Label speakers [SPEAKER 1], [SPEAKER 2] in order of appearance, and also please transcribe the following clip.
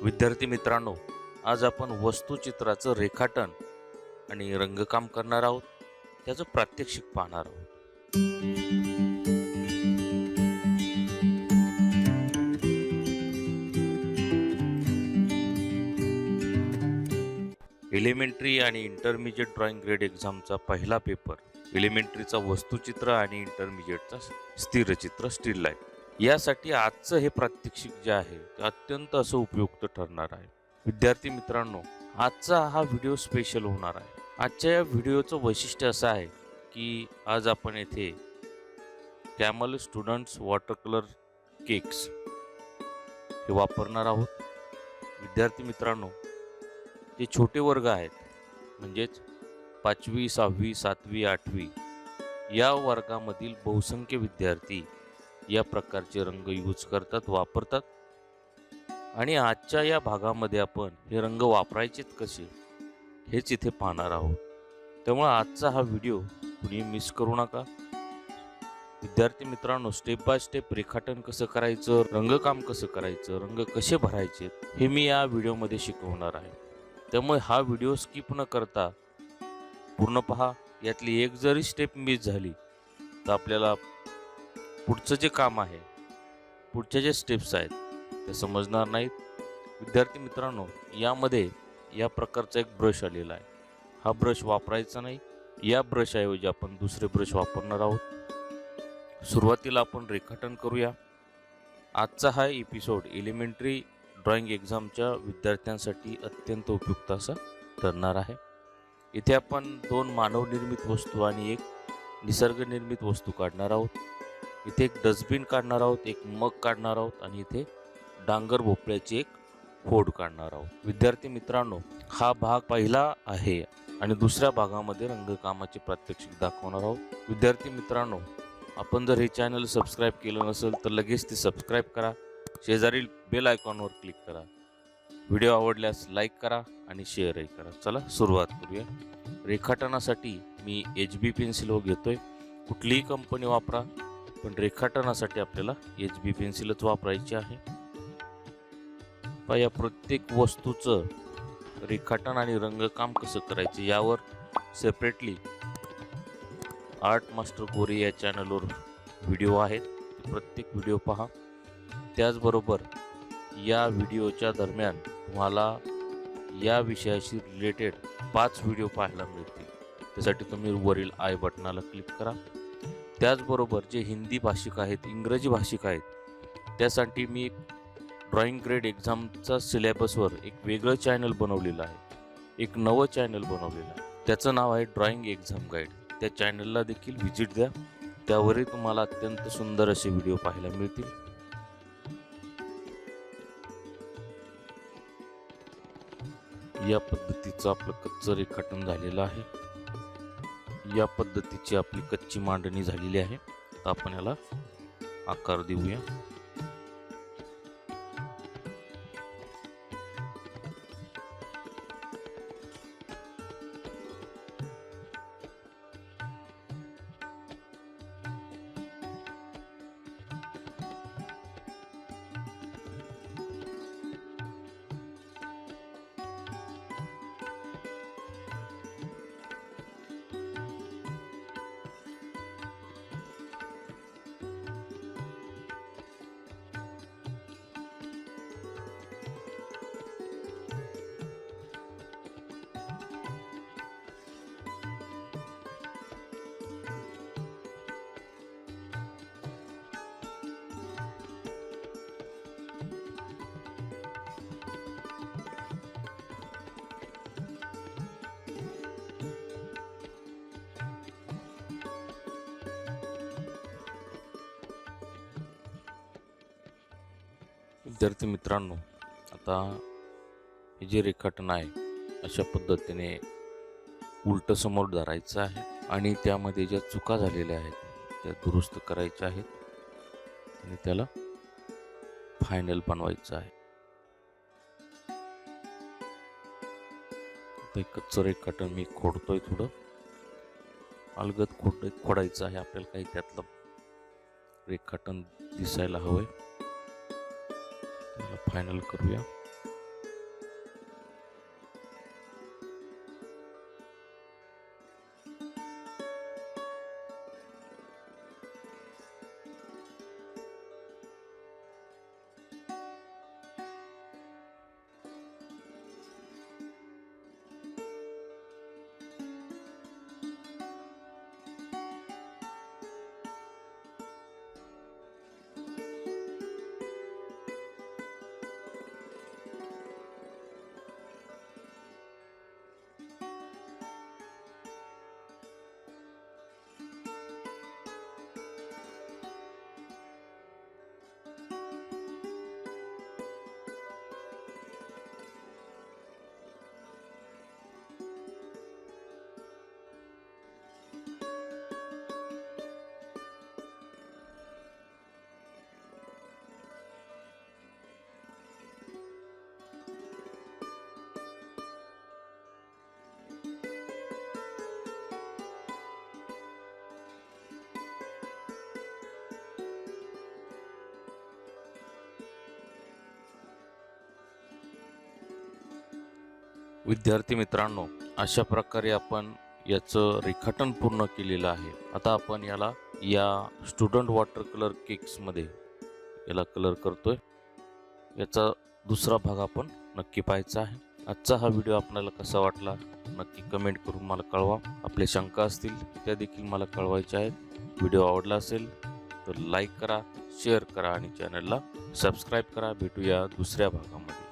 [SPEAKER 1] विद्यार्थी मित्रांनो, आज आपण वस्तुचित्राचं रेखाटन आणि रंगकाम करणार आहोत. त्याचं प्रात्यक्षिक पाहणार आहोत. एलिमेंटरी आणि इंटरमिजिएट ड्रॉइंग ग्रेड एक्झामचा पहिला पेपर, एलिमेंटरीचा वस्तुचित्र आणि इंटरमिजिएटचा स्थिरचित्र स्टील लाईफ. यासाठी आजचं हे प्रात्यक्षिक जे आहे ते अत्यंत असं उपयुक्त ठरणार आहे. विद्यार्थी मित्रांनो, आजचा हा व्हिडिओ स्पेशल होणार आहे. आजच्या या व्हिडिओचं वैशिष्ट्य असं आहे की आज आपण येथे camel students water colour cakes हे वापरणार आहोत. विद्यार्थी मित्रांनो, जे छोटे वर्ग आहेत म्हणजेच 5वी 6वी 7वी 8वी या वर्गामधील बहुसंख्य विद्यार्थी या प्रकारचे रंग यूज करतात, वापरतात. आणि आजच्या या भागामध्ये आपण हे रंग वापरायचेत कसे हेच इथे पाहणार आहोत. त्यामुळे आजचा हा व्हिडिओ कुणी मिस करू नका. विद्यार्थी मित्रांनो, स्टेप बाय स्टेप रेखाटन कसं करायचं, रंगकाम कसं करायचं, रंग कसे भरायचे हे मी या व्हिडिओमध्ये शिकवणार आहे. त्यामुळे हा व्हिडिओ स्किप न करता पूर्ण पहा. यातली एक जरी स्टेप मिस झाली तर आपल्याला पुढचं जे काम आहे, पुढच्या जे स्टेप्स आहेत ते समजणार नाहीत. विद्यार्थी मित्रांनो, यामध्ये या प्रकारचा एक ब्रश आलेला आहे. हा ब्रश वापरायचा नाही. या ब्रशऐवजी आपण दुसरे ब्रश वापरणार आहोत. सुरुवातीला आपण रेखाटन करूया. आजचा हा एपिसोड एलिमेंटरी ड्रॉइंग एक्झामच्या विद्यार्थ्यांसाठी अत्यंत उपयुक्त असा ठरणार आहे. इथे आपण 2 मानवनिर्मित वस्तू आणि एक निसर्गनिर्मित वस्तू काढणार आहोत. इथे एक डस्टबिन काढणार आहोत, एक मग काढणार आहोत आणि इथे डांगर भोपळ्याची एक फोड काढणार आहोत. विद्यार्थी मित्रांनो, हा भाग पहिला आहे आणि दुसऱ्या भागामध्ये रंगकामाचे प्रात्यक्षिक दाखवणार आहोत. विद्यार्थी मित्रांनो, आपण जर हे चॅनल सबस्क्राईब केलं नसेल तर लगेच ते सबस्क्राईब करा. शेजारील बेल आयकॉनवर क्लिक करा. व्हिडिओ आवडल्यास लाईक करा आणि शेअरही करा. चला सुरुवात करूया. रेखाटनासाठी मी HB पेन्सिल घेतोय. कुठलीही कंपनी वापरा, पण रेखाटनासाठी आपल्याला HB पेन्सिलच वापरायची आहे. या प्रत्येक वस्तूचं रेखाटन आणि रंगकाम कसं करायचं यावर सेपरेटली आर्ट मास्टर गोरे या चॅनलवर व्हिडिओ आहेत. प्रत्येक व्हिडिओ पहा. त्याचबरोबर या व्हिडिओच्या दरम्यान तुम्हाला या विषयाशी रिलेटेड 5 व्हिडिओ पाहायला मिळतील. त्यासाठी तुम्ही वरील आय बटनाला क्लिक करा. त्याचबरोबर जे हिंदी भाषिक आहेत, इंग्रजी भाषिक आहेत, त्यासाठी मी ड्रॉइंग ग्रेड एक्झामचा सिलेबसवर एक वेगळं चॅनल बनवलेलं आहे. एक नवं चॅनल बनवलेलं आहे. त्याचं नाव आहे ड्रॉइंग एक्झाम गाईड. त्या चॅनलला देखील व्हिजिट द्या. त्यावरही तुम्हाला अत्यंत सुंदर असे व्हिडिओ पाहायला मिळतील. या पद्धतीचं आपलं कच्चं रेखाटन झालेलं आहे. या पद्धतीची आपली कच्ची मांडणी झालेली आहे. आता आपण याला आकार देऊया. विद्यार्थी मित्रांनो, आता हे जे रेखाटन आहे अशा पद्धतीने उलट समोर धरायचं आहे आणि त्यामध्ये ज्या चुका झालेल्या आहेत त्या दुरुस्त करायच्या आहेत आणि त्याला फायनल बनवायचं आहे. आता कच्चं रेखाटन मी खोडतोय. थोडं अलगद खोडायचं आहे आपल्याला. काही त्यातलं रेखाटन दिसायला हवंय. त्याला फायनल करूया. विद्यार्थी मित्रांनो, अशा प्रकारे आपण याचं रेखाटन पूर्ण केलेलं आहे. आता आपण याला या स्टुडंट वॉटर कलर केक्समध्ये याला कलर करतोय. याचा दुसरा भाग आपण नक्की पाहायचा आहे. आजचा हा व्हिडिओ आपल्याला कसा वाटला नक्की कमेंट करून मला कळवा. आपल्या शंका असतील त्या देखील मला कळवायच्या आहेत. व्हिडिओ आवडला असेल तर लाईक करा, शेअर करा आणि चॅनलला सबस्क्राईब करा. भेटूया दुसऱ्या भागामध्ये.